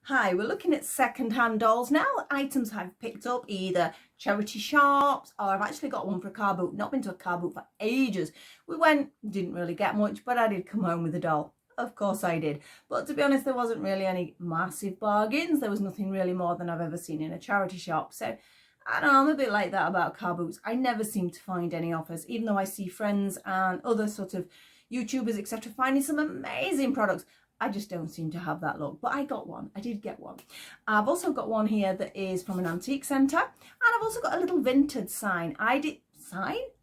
Hi, we're looking at second-hand dolls now, items I've picked up either charity shops or I've actually got one for a car boot. Not been to a car boot for ages. We went, didn't really get much, but I did come home with a doll. Of course I did. But to be honest, there wasn't really any massive bargains. There was nothing really more than I've ever seen in a charity shop. So I don't know, I'm a bit like that about car boots. I never seem to find any offers, even though I see friends and other sort of YouTubers, etc., finding some amazing products. I just don't seem to have that luck, but I got one. I did get one. I've also got one here that is from an antique centre, and I've also got a little Vinted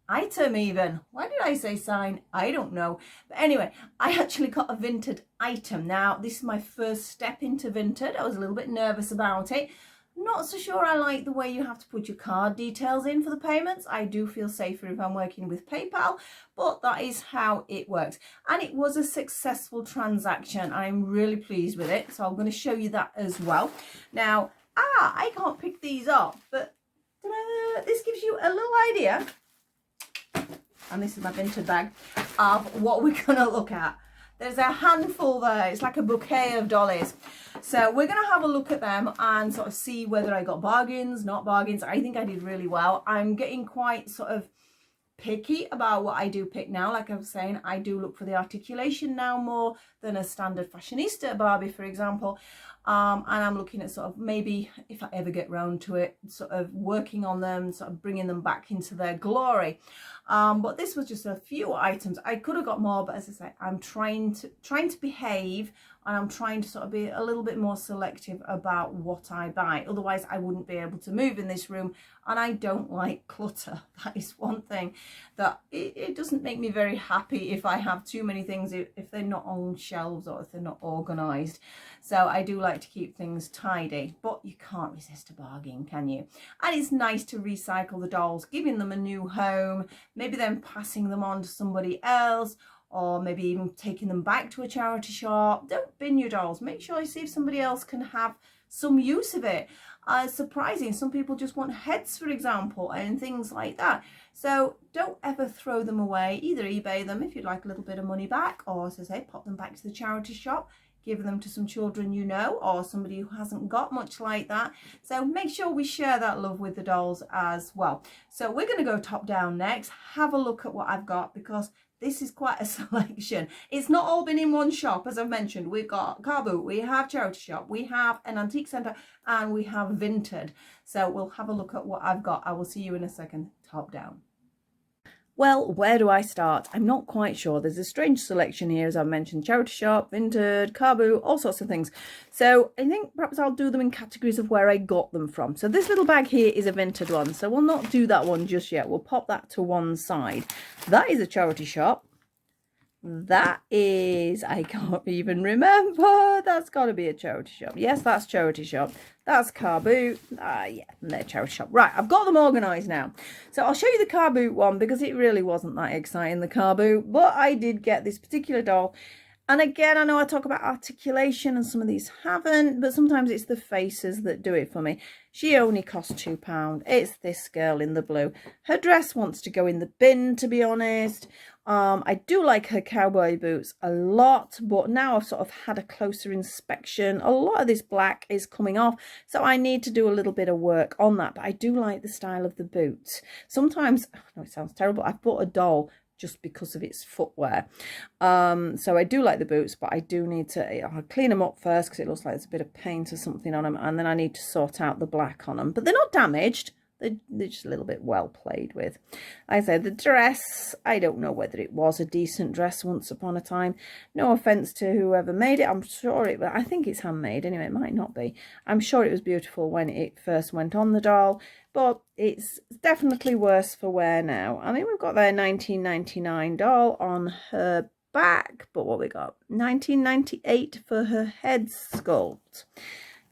item even. Why did I say sign? I don't know. But anyway, I actually got a Vinted item. Now, this is my first step into Vinted. I was a little bit nervous about it. Not so sure I like the way you have to put your card details in for the payments. I do feel safer if I'm working with PayPal, but that is how it works. And it was a successful transaction. I'm really pleased with it. So I'm going to show you that as well. Now, I can't pick these up, but this gives you a little idea. And this is my Vinted bag of what we're going to look at. There's a handful there. It's like a bouquet of dollies. So we're going to have a look at them and sort of see whether I got bargains, not bargains. I think I did really well. I'm getting quite sort of picky about what I do pick now. Like I was saying, I do look for the articulation now more than a standard fashionista Barbie, for example. And I'm looking at sort of maybe, if I ever get round to it, sort of working on them, sort of bringing them back into their glory. But this was just a few items. I could have got more, but as I say, I'm trying to behave, and I'm trying to sort of be a little bit more selective about what I buy. Otherwise, I wouldn't be able to move in this room, and I don't like clutter. That is one thing that it doesn't make me very happy if I have too many things, if they're not on shelves or if they're not organised. So I do like to keep things tidy, but you can't resist a bargain, can you? And it's nice to recycle the dolls, giving them a new home, maybe then passing them on to somebody else, or maybe even taking them back to a charity shop. Don't bin your dolls. Make sure you see if somebody else can have some use of it. It's surprising. Some people just want heads, for example, and things like that. So don't ever throw them away. Either eBay them if you'd like a little bit of money back, or as I say, pop them back to the charity shop, give them to some children you know, or somebody who hasn't got much like that. So make sure we share that love with the dolls as well. So we're going to go top down next. Have a look at what I've got, because this is quite a selection. It's not all been in one shop, as I've mentioned. We've got car boot, we have charity shop, we have an antique centre, and we have Vinted. So we'll have a look at what I've got. I will see you in a second. Top down. Well, where do I start? I'm not quite sure. There's a strange selection here, as I've mentioned. Charity shop, Vinted, car boot, all sorts of things. So I think perhaps I'll do them in categories of where I got them from. So this little bag here is a Vinted one. So we'll not do that one just yet. We'll pop that to one side. That is a charity shop. That is, I can't even remember. That's got to be a charity shop. Yes, that's charity shop. That's car boot. Yeah, they're charity shop. Right, I've got them organised now. So I'll show you the car boot one, because it really wasn't that exciting, the car boot. But I did get this particular doll. And again, I know I talk about articulation and some of these haven't, but sometimes it's the faces that do it for me. She only cost £2. It's this girl in the blue. Her dress wants to go in the bin, to be honest. I do like her cowboy boots a lot, but now I've sort of had a closer inspection. A lot of this black is coming off, so I need to do a little bit of work on that. But I do like the style of the boots. Sometimes, I know it sounds terrible, I've bought a doll just because of its footwear. So I do like the boots, but I do need to I'll clean them up first, because it looks like there's a bit of paint or something on them, and then I need to sort out the black on them. But they're not damaged. They're just a little bit well played with. Like I said, the dress, I don't know whether it was a decent dress once upon a time. No offence to whoever made it. I'm sure it, I think it's handmade anyway. It might not be. I'm sure it was beautiful when it first went on the doll, but it's definitely worse for wear now. I mean, we've got their 1999 doll on her back, but what we got? 1998 for her head sculpt.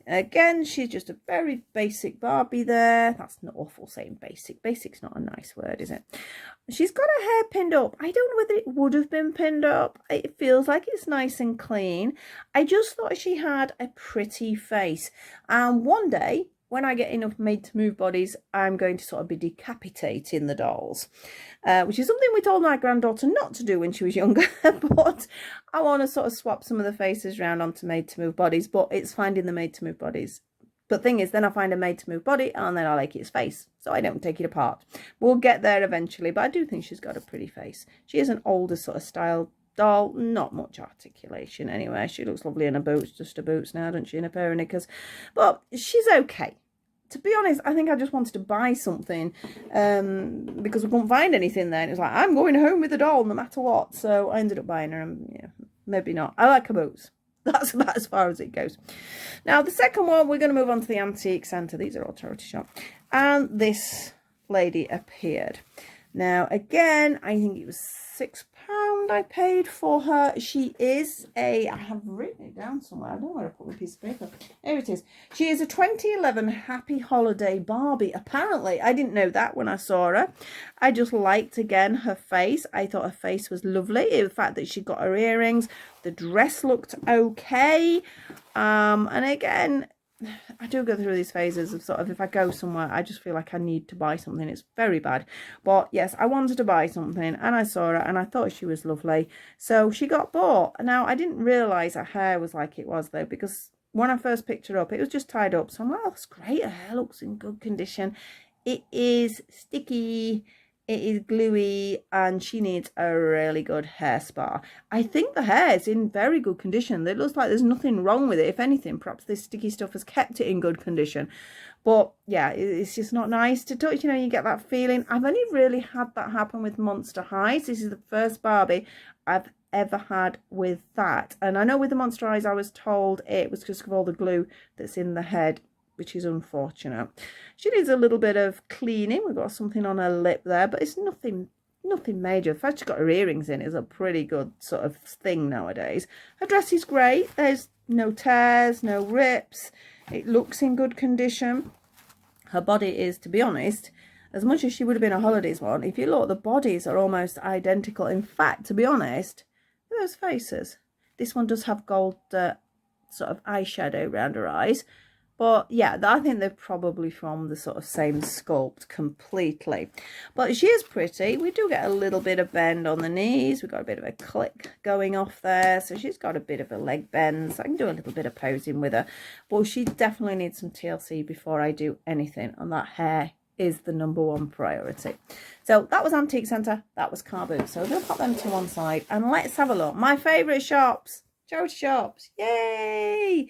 Again, she's just a very basic Barbie there. That's not awful saying basic. Basic's not a nice word, is it? She's got her hair pinned up. I don't know whether it would have been pinned up. It feels like it's nice and clean. I just thought she had a pretty face. And one day, when I get enough made to move bodies, I'm going to sort of be decapitating the dolls, which is something we told my granddaughter not to do when she was younger. But I want to sort of swap some of the faces around onto made to move bodies, but it's finding the made to move bodies. But thing is, then I find a made to move body and then I like its face, so I don't take it apart. We'll get there eventually, but I do think she's got a pretty face. She is an older sort of style doll, not much articulation anyway. She looks lovely in her boots, just her boots now, doesn't she, in a pair of knickers. But she's okay. To be honest, I think I just wanted to buy something because we couldn't find anything there. And it was like, I'm going home with the doll no matter what. So I ended up buying her, and yeah, maybe not. I like her boots. That's about as far as it goes. Now, the second one, we're going to move on to the antique centre. These are all charity shop. And this lady appeared. Now, again, I think it was £6 I paid for her. She is a, I have written it down somewhere. I don't know where I put my piece of paper. Here it is. She is a 2011 Happy Holiday Barbie. Apparently, I didn't know that when I saw her. I just liked, again, her face. I thought her face was lovely. The fact that she got her earrings. The dress looked okay. And again, I do go through these phases of sort of, if I go somewhere, I just feel like I need to buy something. It's very bad. But yes, I wanted to buy something and I saw her and I thought she was lovely. So she got bought. Now, I didn't realise her hair was like it was though, because when I first picked her up, it was just tied up. So I'm like, oh, that's great. Her hair looks in good condition. It is sticky. It is gluey and she needs a really good hair spa. I think the hair is in very good condition. It looks like there's nothing wrong with it. If anything, perhaps this sticky stuff has kept it in good condition. But yeah, it's just not nice to touch. You know, you get that feeling. I've only really had that happen with Monster Highs. This is the first Barbie I've ever had with that. And I know with the Monster Highs, I was told it was because of all the glue that's in the head, which is unfortunate. She needs a little bit of cleaning. We've got something on her lip there, but it's nothing major. The fact she's got her earrings in is a pretty good sort of thing nowadays. Her dress is great. There's no tears, no rips. It looks in good condition. Her body is, to be honest, as much as she would have been a holidays one, if you look, the bodies are almost identical. In fact, to be honest, look at those faces. This one does have gold sort of eyeshadow around her eyes. But yeah, I think they're probably from the sort of same sculpt completely. But she is pretty. We do get a little bit of bend on the knees. We've got a bit of a click going off there. So she's got a bit of a leg bend. So I can do a little bit of posing with her. But she definitely needs some TLC before I do anything. And that hair is the #1 priority. So that was Antique Centre. That was Car Boots. So we're going to pop them to one side. And let's have a look. My favourite shops. Charity shops, yay!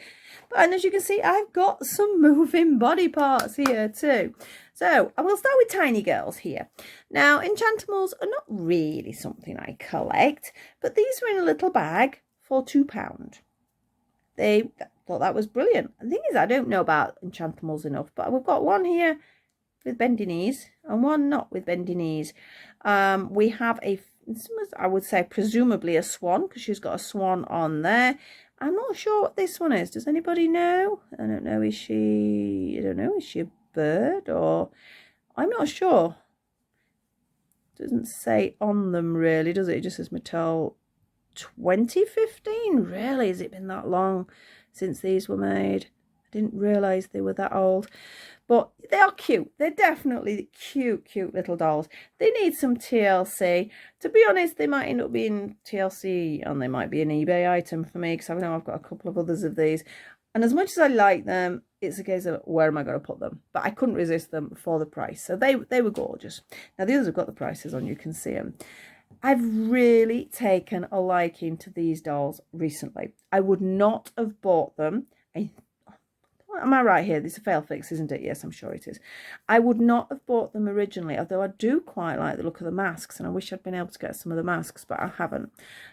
And as you can see, I've got some moving body parts here too. So I will start with tiny girls here. Now, Enchantimals are not really something I collect, but these were in a little bag for £2. They thought that was brilliant. The thing is, I don't know about Enchantimals enough, but we've got one here with bendy knees and one not with bendy knees. We have a, I would say presumably a swan, because she's got a swan on there. I'm not sure what this one is. Does anybody know? I don't know. Is she, I don't know, is she a bird or, I'm not sure. Doesn't say on them really, does it? It just says Mattel 2015. Really? Has it been that long since these were made? I didn't realise they were that old. But they are cute. They're definitely cute little dolls. They need some TLC. To be honest, they might end up being TLC and they might be an eBay item for me, because I know I've got a couple of others of these. And as much as I like them, it's a case of where am I going to put them? But I couldn't resist them for the price. So they were gorgeous. Now the others have got the prices on. You can see them. I've really taken a liking to these dolls recently. I would not have bought them. Am I right here? This is a fail fix, isn't it? Yes, I'm sure it is. I would not have bought them originally, although I do quite like the look of the masks, and I wish I'd been able to get some of the masks, but I haven't.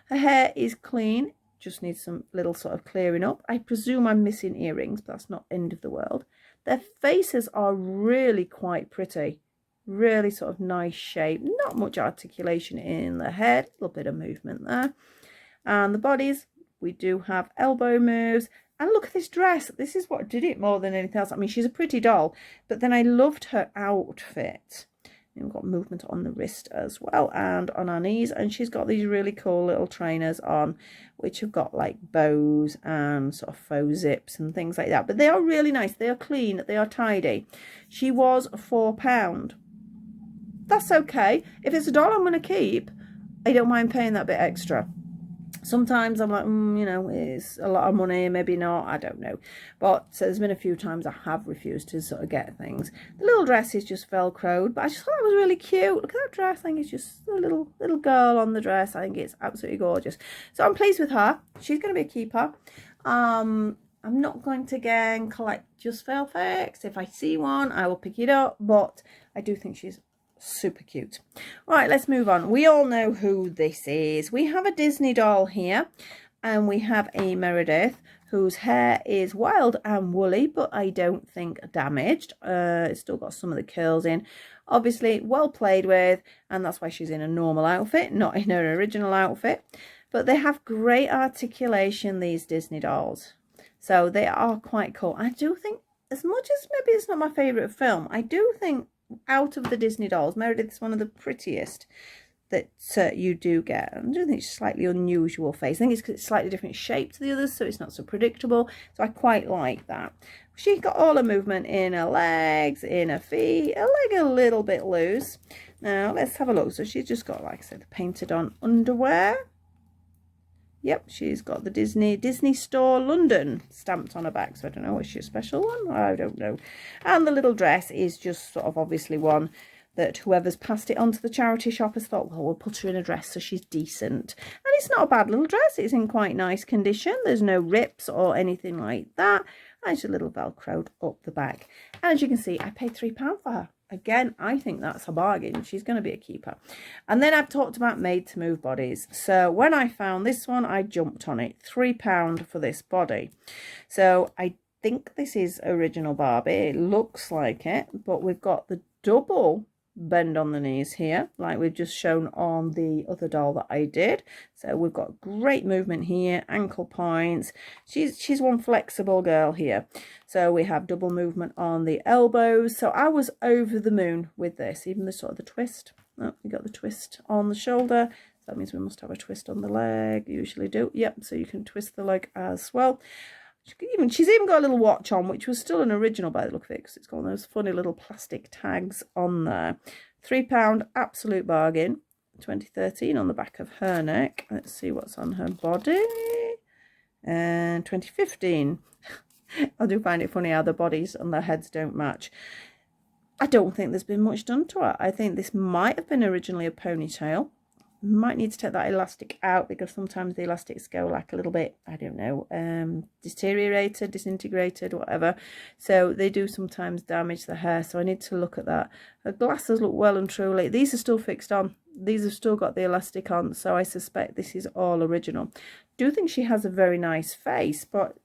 Her hair is clean, just needs some little sort of clearing up. I presume I'm missing earrings, but that's not end of the world. Their faces are really quite pretty. Really sort of nice shape. Not much articulation in the head. A little bit of movement there. And the bodies, we do have elbow moves. And look at this dress. This is what did it more than anything else. I mean, she's a pretty doll, but then I loved her outfit. We've got movement on the wrist as well and on our knees. And she's got these really cool little trainers on, which have got like bows and sort of faux zips and things like that. But they are really nice. They are clean. They are tidy. She was £4. That's okay. If it's $1 I'm going to keep, I don't mind paying that bit extra. Sometimes I'm like, you know, it's a lot of money, maybe not, I don't know. But so there's been a few times I have refused to sort of get things. The little dress is just Velcroed, but I just thought it was really cute. Look at that dress. I think it's just a little girl on the dress. I think it's absolutely gorgeous. So I'm pleased with her. She's going to be a keeper. I'm not going to again collect just Velfix. If I see one, I will pick it up. But I do think she's super cute. Right, let's move on. We all know who this is. We have a Disney doll here, and we have a Meredith whose hair is wild and woolly, but I don't think damaged. It's still got some of the curls in. Obviously well played with, and that's why she's in a normal outfit, not in her original outfit. But they have great articulation, these Disney dolls, so they are quite cool. I do think, as much as maybe it's not my favorite film, I do think out of the Disney dolls, Meredith's one of the prettiest that you do get. I do think it's a slightly unusual face. I think it's 'cause it's slightly different shape to the others, so it's not so predictable. So I quite like that. She's got all her movement in her legs, in her feet, her leg a little bit loose. Now let's have a look. So she's just got, like I said, the painted on underwear. Yep, she's got the Disney Store London stamped on her back. So I don't know, is she a special one? I don't know. And the little dress is just sort of obviously one that whoever's passed it on to the charity shop has thought, well, we'll put her in a dress so she's decent. And it's not a bad little dress. It's in quite nice condition. There's no rips or anything like that. And it's a little Velcroed up the back. And as you can see, I paid £3 for her. Again, I think that's a bargain. She's going to be a keeper. And then I've talked about made to move bodies. So when I found this one, I jumped on it. £3 for this body. So I think this is original Barbie. It looks like it, but we've got the double bend on the knees here, like we've just shown on the other doll that I did. So we've got great movement here, ankle points. She's one flexible girl here. So we have double movement on the elbows. So I was over the moon with this, even the sort of the twist. Oh, we got the twist on the shoulder. So that means we must have a twist on the leg. Usually do. Yep, so you can twist the leg as well. She's even got a little watch on, which was still an original by the look of it, because it's got those funny little plastic tags on there. £3, absolute bargain. 2013 on the back of her neck. Let's see what's on her body. And 2015. I do find it funny how the bodies and their heads don't match. I don't think there's been much done to her. I think this might have been originally a ponytail. Might need to take that elastic out, because sometimes the elastics go like a little bit, I don't know, deteriorated, disintegrated, whatever. So they do sometimes damage the hair. So I need to look at that. Her glasses look well and truly. These are still fixed on. These have still got the elastic on. So I suspect this is all original. Do think she has a very nice face, but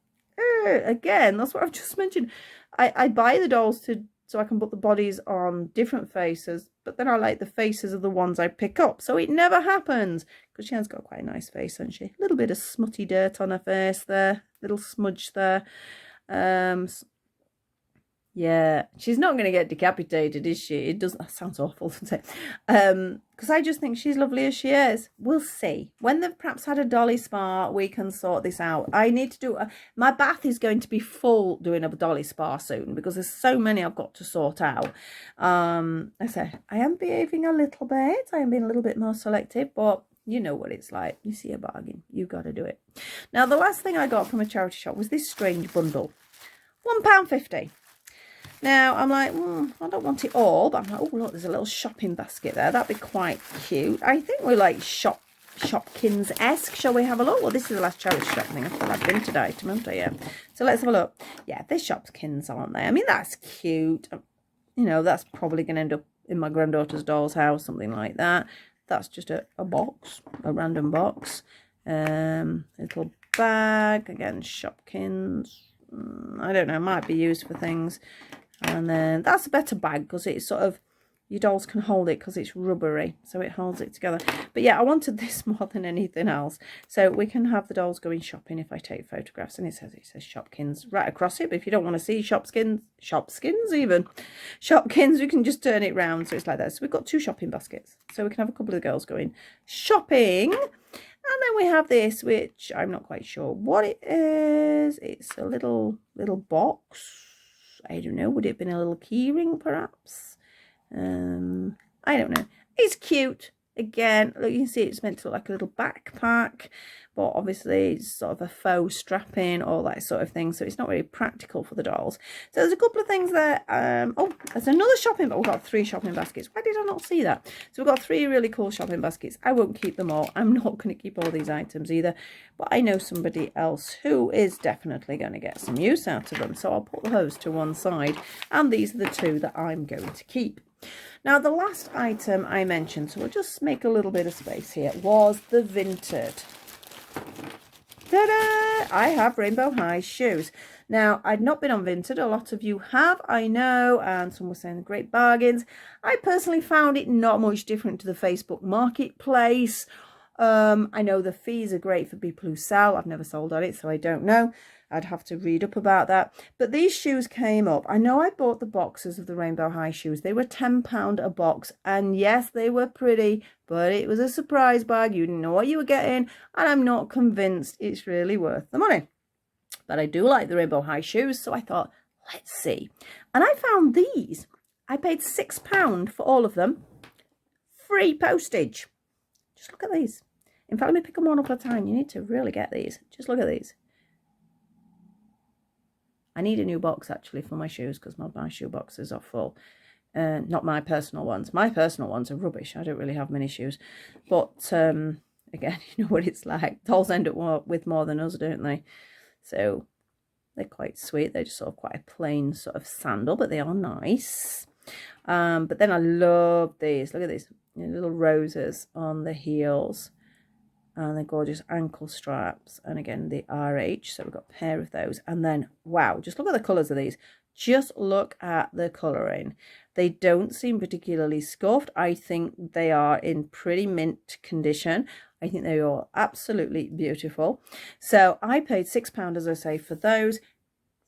again, that's what I've just mentioned. I buy the dolls so I can put the bodies on different faces, but then I like the faces of the ones I pick up, so it never happens, because she has got quite a nice face, hasn't she? A little bit of smutty dirt on her face there, little smudge there. Yeah, she's not going to get decapitated, is she? It doesn't. That sounds awful, doesn't it? Because I just think she's lovely as she is. We'll see. When they've perhaps had a dolly spa, we can sort this out. I need to do... my bath is going to be full doing a dolly spa soon, because there's so many I've got to sort out. I say, I am behaving a little bit. I am being a little bit more selective, but... you know what it's like. You see a bargain, you've got to do it. Now, the last thing I got from a charity shop was this strange bundle. £1.50. Now, I'm like, I don't want it all, but I'm like, oh, look, there's a little shopping basket there. That'd be quite cute. I think we're like Shopkins-esque. Shall we have a look? Well, this is the last charity shop thing. I feel like Vinted item, haven't I? Yeah. So let's have a look. Yeah, there's Shopkins, aren't they? I mean, that's cute. You know, that's probably going to end up in my granddaughter's doll's house, something like that. That's just a box, a random box. Little bag, again, Shopkins. I don't know, might be used for things. And then that's a better bag, because it's sort of, your dolls can hold it because it's rubbery, so it holds it together. But yeah, I wanted this more than anything else. So we can have the dolls going shopping if I take photographs, and it says Shopkins right across it. But if you don't want to see Shopkins, we can just turn it round so it's like that. So we've got 2 shopping baskets, so we can have a couple of the girls going shopping. And then we have this, which I'm not quite sure what it is. It's a little box. I don't know. Would it have been a little key ring, perhaps? I don't know. It's cute. Again, look, you can see it's meant to look like a little backpack, but obviously it's sort of a faux strapping, all that sort of thing, so it's not really practical for the dolls. So there's a couple of things there. Oh, there's another shopping, but we've got 3 shopping baskets. Why did I not see that? So we've got 3 really cool shopping baskets. I won't keep them all. I'm not going to keep all these items either, but I know somebody else who is definitely going to get some use out of them, so I'll put those to one side, and these are the 2 that I'm going to keep. Now, the last item I mentioned, so we'll just make a little bit of space here, was the Vinted. Ta-da! I have Rainbow High shoes. Now, I'd not been on Vinted. A lot of you have, I know, and some were saying great bargains. I personally found it not much different to the Facebook Marketplace. I know the fees are great for people who sell. I've never sold on it, so I don't know. I'd have to read up about that. But these shoes came up. I know I bought the boxes of the Rainbow High shoes. They were £10 a box. And yes, they were pretty, but it was a surprise bag. You didn't know what you were getting. And I'm not convinced it's really worth the money. But I do like the Rainbow High shoes, so I thought, let's see. And I found these. I paid £6 for all of them. Free postage. Just look at these. In fact, let me pick them one up at a time. You need to really get these. Just look at these. I need a new box, actually, for my shoes, because my shoe boxes are full. Not my personal ones. My personal ones are rubbish. I don't really have many shoes. But, again, you know what it's like. Dolls end up with more than us, don't they? So, they're quite sweet. They're just sort of quite a plain sort of sandal, but they are nice. But then I love these. Look at these little roses on the heels. And the gorgeous ankle straps, and again the RH, so we've got a pair of those. And then wow, just look at the colours of these. Just look at the colouring. They don't seem particularly scuffed. I think they are in pretty mint condition. I think they are absolutely beautiful. So I paid £6, as I say, for those.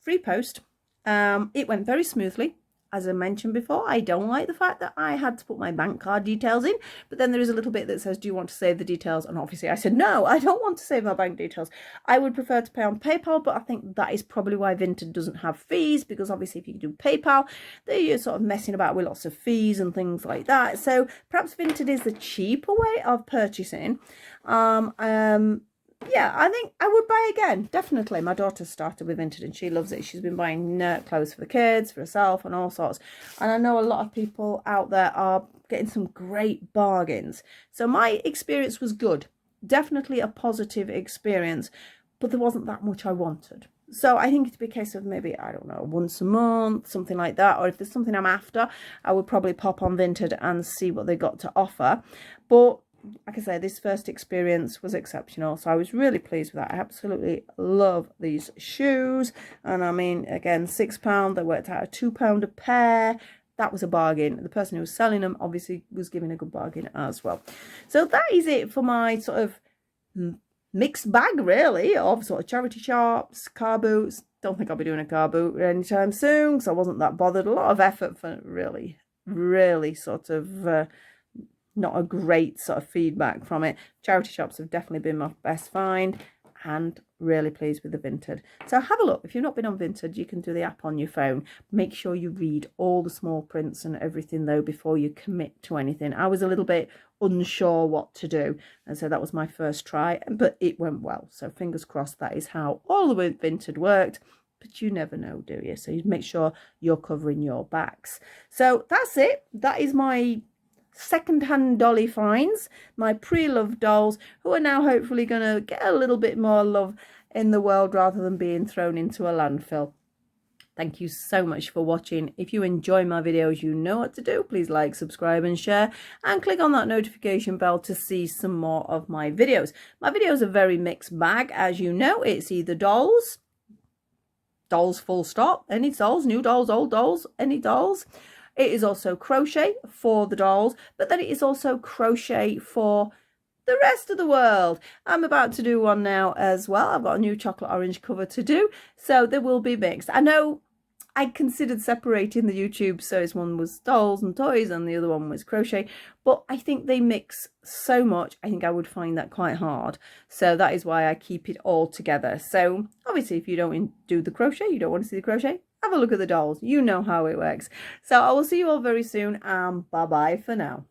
Free post. It went very smoothly. As I mentioned before, I don't like the fact that I had to put my bank card details in, but then there is a little bit that says, do you want to save the details? And obviously I said, no, I don't want to save my bank details. I would prefer to pay on PayPal, but I think that is probably why Vinted doesn't have fees, because obviously if you do PayPal, they're sort of messing about with lots of fees and things like that. So perhaps Vinted is the cheaper way of purchasing. Yeah, I think I would buy again, definitely. My daughter started with Vinted and she loves it. She's been buying clothes for the kids, for herself and all sorts. And I know a lot of people out there are getting some great bargains. So my experience was good. Definitely a positive experience, but there wasn't that much I wanted. So I think it'd be a case of maybe, I don't know, once a month, something like that. Or if there's something I'm after, I would probably pop on Vinted and see what they got to offer. But like I say, this first experience was exceptional, so I was really pleased with that. I absolutely love these shoes, and I mean, again, £6, they worked out at £2 a pair. That was a bargain. The person who was selling them obviously was giving a good bargain as well. So that is it for my sort of mixed bag, really, of sort of charity shops, car boots. Don't think I'll be doing a car boot anytime soon, because I wasn't that bothered. A lot of effort for really sort of not a great sort of feedback from it. Charity shops have definitely been my best find, and really pleased with the Vinted. So have a look. If you've not been on Vinted, you can do the app on your phone. Make sure you read all the small prints and everything though before you commit to anything. I was a little bit unsure what to do, and so that was my first try, but it went well. So fingers crossed that is how all the Vinted worked. But you never know, do you? So you make sure you're covering your backs. So that's it. That is my second-hand dolly finds, my pre-loved dolls, who are now hopefully going to get a little bit more love in the world rather than being thrown into a landfill. Thank you so much for watching. If you enjoy my videos, you know what to do. Please like, subscribe and share, and click on that notification bell to see some more of my videos. My videos are very mixed bag, as you know. It's either dolls full stop, any dolls, new dolls, old dolls, any dolls. It is also crochet for the dolls, but then it is also crochet for the rest of the world. I'm about to do one now as well. I've got a new chocolate orange cover to do, so they will be mixed. I know I considered separating the YouTube, so one was dolls and toys and the other one was crochet, but I think they mix so much, I think I would find that quite hard. So that is why I keep it all together. So obviously if you don't do the crochet, you don't want to see the crochet, have a look at the dolls. You know how it works. So I will see you all very soon, and bye bye for now.